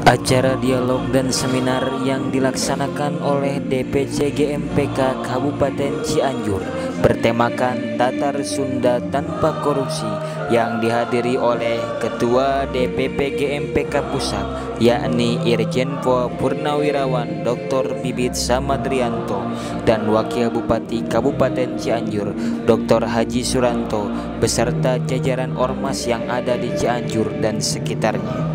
Acara dialog dan seminar yang dilaksanakan oleh DPC GMPK Kabupaten Cianjur bertemakan Tatar Sunda Tanpa Korupsi yang dihadiri oleh Ketua DPP GMPK Pusat, yakni Irjen Pol Purnawirawan Dr. Bibit Samadrianto dan Wakil Bupati Kabupaten Cianjur Dr. Haji Suranto beserta jajaran ormas yang ada di Cianjur dan sekitarnya.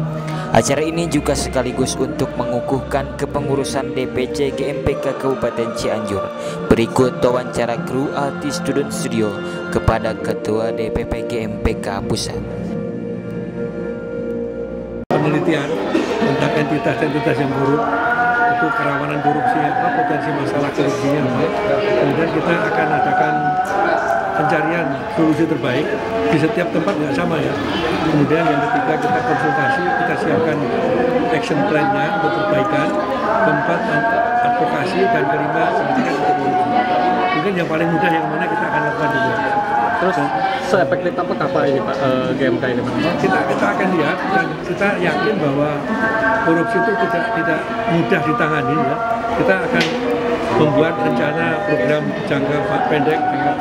Acara ini juga sekaligus untuk mengukuhkan kepengurusan DPC GMPK Kabupaten Cianjur. Berikut wawancara kru Alti Student Studio kepada Ketua DPP GMPK Pusat. Penelitian tentang entitas-entitas yang buruk, itu kerawanan korupsi apa, potensi masalah korupsinya apa. Kemudian kita akan adakan pencarian solusi terbaik di setiap tempat, nggak sama ya. Kemudian yang ketiga kita konsultasi, kita siapkan action plan-nya untuk perbaikan. Keempat advokasi, dan kelima pendidikan untuk korupsi. Mungkin yang paling mudah yang mana kita akan lakukan dulu. Terus seefektif apakah Pak ini Pak GMK ini Pak? Kita akan lihat, dan kita yakin bahwa korupsi itu tidak mudah ditangani ya. Kita akan membuat rencana program jangka pendek, jangka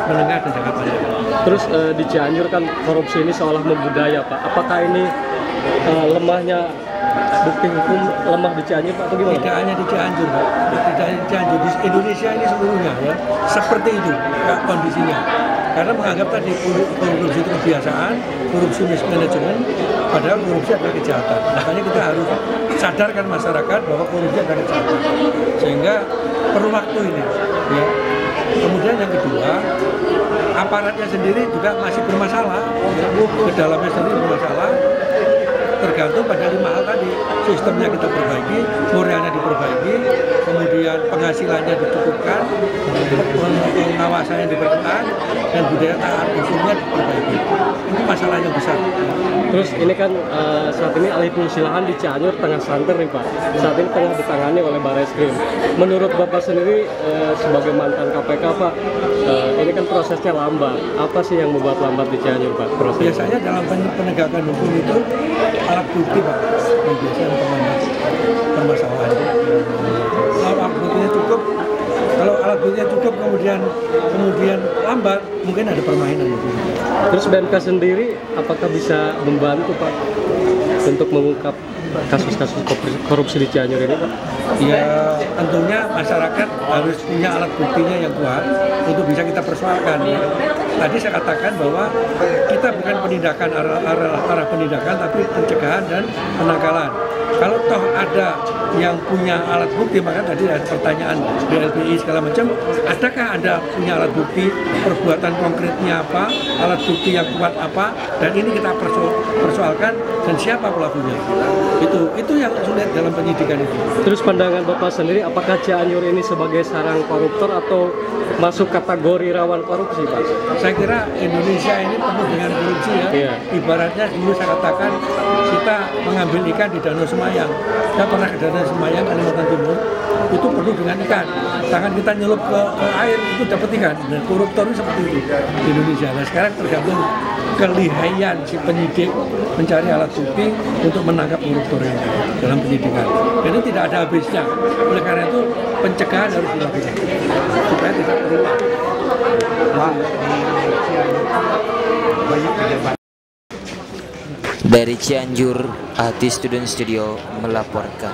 menengah, dan jangka panjang. Terus di Cianjur kan korupsi ini seolah membudaya Pak. Apakah ini lemahnya bukti hukum lemah di Cianjur Pak, atau gimana? Tidak hanya di Cianjur Pak, tidak hanya di Cianjur, di Indonesia ini seluruhnya ya seperti itu kondisinya. Karena menganggap tadi korupsi itu kebiasaan, korupsi mismanagement, padahal korupsi adalah kejahatan. Makanya kita harus sadarkan masyarakat bahwa korupsi adalah kejahatan. Sehingga perlu waktu ini. Ya. Kemudian yang kedua, aparatnya sendiri juga masih bermasalah. Ya. Ke dalamnya sendiri bermasalah. Tergantung pada 5 hal tadi, sistemnya kita perbaiki, moralnya diperbaiki, kemudian penghasilannya dicukupkan, pengawasannya diperketat, dan budaya taat hukumnya diperbaiki. Ini masalah yang besar. Terus ini kan saat ini alih fungsi lahan di Cianjur tengah santer nih Pak. Saat ini tengah ditangani oleh Barreskrim. Menurut Bapak sendiri sebagai mantan KPK Pak, ini kan prosesnya lambat. Apa sih yang membuat lambat di Cianjur Pak prosesnya? Biasanya dalam penegakan hukum itu alat bukti Pak, yang biasanya memperlambat permasalahan. Kalau alat buktinya cukup, kemudian lambat, mungkin ada permainan gitu. Terus BMK sendiri apakah bisa membantu Pak untuk mengungkap kasus-kasus korupsi di Cianjur ini Pak? Ya tentunya masyarakat harus punya alat buktinya yang kuat untuk bisa kita persoalkan. Ya. Tadi saya katakan bahwa kita bukan penindakan arah penindakan, tapi pencegahan dan penangkalan. Kalau toh ada yang punya alat bukti, maka tadi ada pertanyaan BLPI segala macam, adakah Anda punya alat bukti, perbuatan konkretnya apa, alat bukti yang kuat apa, dan ini kita persoalkan, dan siapa pelakunya. Itu yang sulit dalam penyidikan itu. Terus pandangan Bapak sendiri, apakah Cianjur ini sebagai sarang koruptor atau masuk kategori rawan korupsi Pak? Saya kira Indonesia ini penuh dengan korupsi ya. Iya. Ibaratnya dulu saya katakan kita mengambil ikan di Danau Semayang. Saya pernah ke Danau Semayang, Kalimantan Timur, itu penuh dengan ikan. Tangan kita nyelup ke air itu dapat ikan. Dan koruptor itu seperti itu di Indonesia. Nah sekarang tergantung kelihayan si penyidik mencari alat bukti untuk menangkap koruptor yang dalam penyidikan. Jadi tidak ada habisnya. Oleh karena itu pencegahan harus dilakukan supaya tidak terulang. Dari Cianjur, Alti Student Studio melaporkan.